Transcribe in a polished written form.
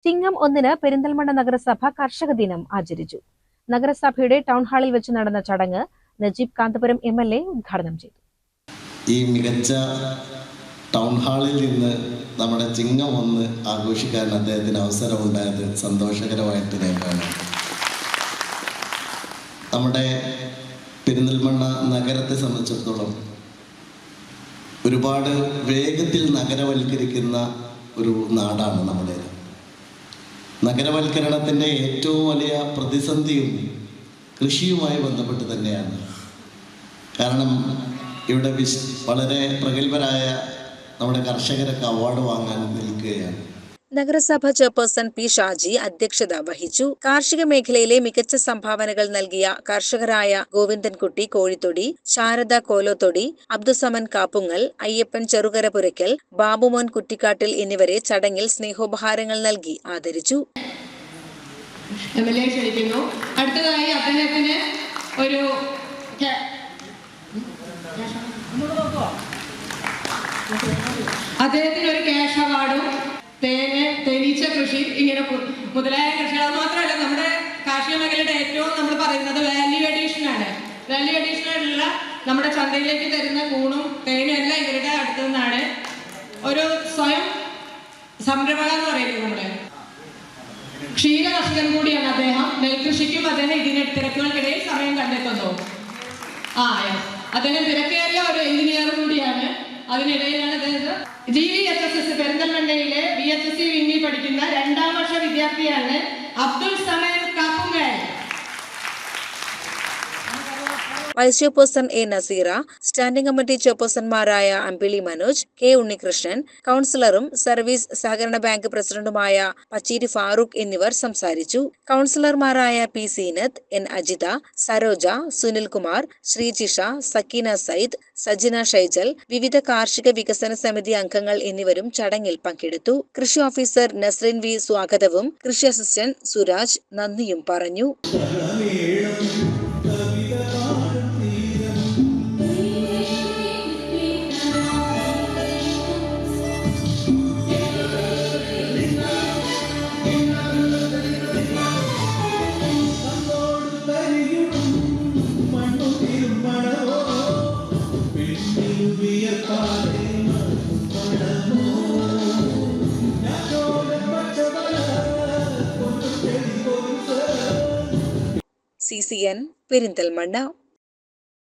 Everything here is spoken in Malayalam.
ചിങ്ങം 1-ന് പെരിന്തൽമണ്ണ നഗരസഭ കർഷക ദിനം ആചരിച്ചു. നഗരസഭയുടെ ടൗൺ ഹാളിൽ വെച്ച് നടന്ന ചടങ്ങ് നജീബ് കാന്തപുരം MLA ഉദ്ഘാടനം ചെയ്തു. ഈ മികച്ച ടൗൺ ഹാളിൽ നിന്ന് നമ്മുടെ ചിങ്ങം 1 ആഘോഷിക്കാൻ അദ്ദേഹത്തിന് അവസരമുണ്ടായത് സന്തോഷകരമായിട്ട് രേഖയാണ്. നമ്മുടെ പെരിന്തൽമണ്ണ നഗരത്തെ സംബന്ധിച്ചിടത്തോളം ഒരുപാട് വേഗത്തിൽ നഗരവൽക്കരിക്കുന്ന ഒരു നാടാണ് നമ്മുടേത്. നഗരവൽക്കരണത്തിൻ്റെ ഏറ്റവും വലിയ പ്രതിസന്ധിയും കൃഷിയുമായി ബന്ധപ്പെട്ട് തന്നെയാണ്. കാരണം ഇവിടെ വളരെ പ്രഗത്ഭരായ നമ്മുടെ കർഷകരൊക്കെ അവാർഡ് വാങ്ങാൻ നിൽക്കുകയാണ്. നഗരസഭ ചെയർപേഴ്സൺ P. ഷാജി അധ്യക്ഷത വഹിച്ചു. കാർഷിക മേഖലയിലെ മികച്ച സംഭാവനകൾ നൽകിയ കർഷകരായ ഗോവിന്ദൻകുട്ടി കോഴിത്തൊടി, ശാരദ കോലോത്തൊടി, അബ്ദുസമൻ കാപ്പുങ്ങൽ, അയ്യപ്പൻ ചെറുകര പുരയ്ക്കൽ, ബാബുമോൻ കുറ്റിക്കാട്ടിൽ എന്നിവരെ ചടങ്ങിൽ സ്നേഹോപഹാരങ്ങൾ നൽകി ആദരിച്ചു. അടുത്തതായി അദ്ദേഹത്തിന് ഒരു ക്യാഷ് അവാർഡും തേനീച്ച കൃഷി ഇങ്ങനെ മുതലായ കൃഷികൾ മാത്രമല്ല, നമ്മുടെ കാർഷിക മേഖലയുടെ ഏറ്റവും നമ്മൾ പറയുന്നത് വാല്യൂ അഡീഷൻ ആണ്. വാല്യൂ അഡീഷനുള്ള നമ്മുടെ ചന്തയിലേക്ക് തരുന്ന കൂണും തേനും എല്ലാം ഇവരുടെ അടുത്തു നിന്നാണ്. ഒരു സ്വയം സംരംഭക എന്ന് പറയുന്നത് നമ്മുടെ ക്ഷീര കർഷകൻ കൂടിയാണ് അദ്ദേഹം. നെൽകൃഷിക്കും അദ്ദേഹം ഇതിന് തിരക്കുകൾക്കിടയിൽ സമയം കണ്ടെത്തുന്നു. അദ്ദേഹം തിരക്കേറിയ ഒരു എഞ്ചിനീയർ കൂടിയാണ്. അതിനിടയിലാണ് അദ്ദേഹം GVHSS പെരിന്തൽമണ്ണയിലെ VHSC വിങ്ങിൽ പഠിക്കുന്ന 2ാം വർഷ വിദ്യാർത്ഥിയാണ് Abdul Saman Kappungal. Vice chairperson A. Naseera, standing committee ചെയർപേഴ്സൺമാരായ അമ്പിളി മനോജ്, K. ഉണ്ണികൃഷ്ണൻ, കൗൺസിലറും സർവീസ് സഹകരണ ബാങ്ക് പ്രസിഡന്റുമായ പച്ചീരി ഫാറൂഖ് എന്നിവർ സംസാരിച്ചു. കൗൺസിലർമാരായ P. സീനത്ത്, N. അജിത, സരോജ, സുനിൽകുമാർ, ശ്രീജിഷ, സക്കീന സയ്യിദ്, സജിന ഷൈജൽ, വിവിധ കാർഷിക വികസന സമിതി അംഗങ്ങൾ എന്നിവരും ചടങ്ങിൽ പങ്കെടുത്തു. കൃഷി ഓഫീസർ നസ്രിൻ V. സ്വാഗതവും കൃഷി അസിസ്റ്റന്റ് സുരാജ് നന്ദിയും പറഞ്ഞു. CCN പെരിന്തൽമണ്ണ.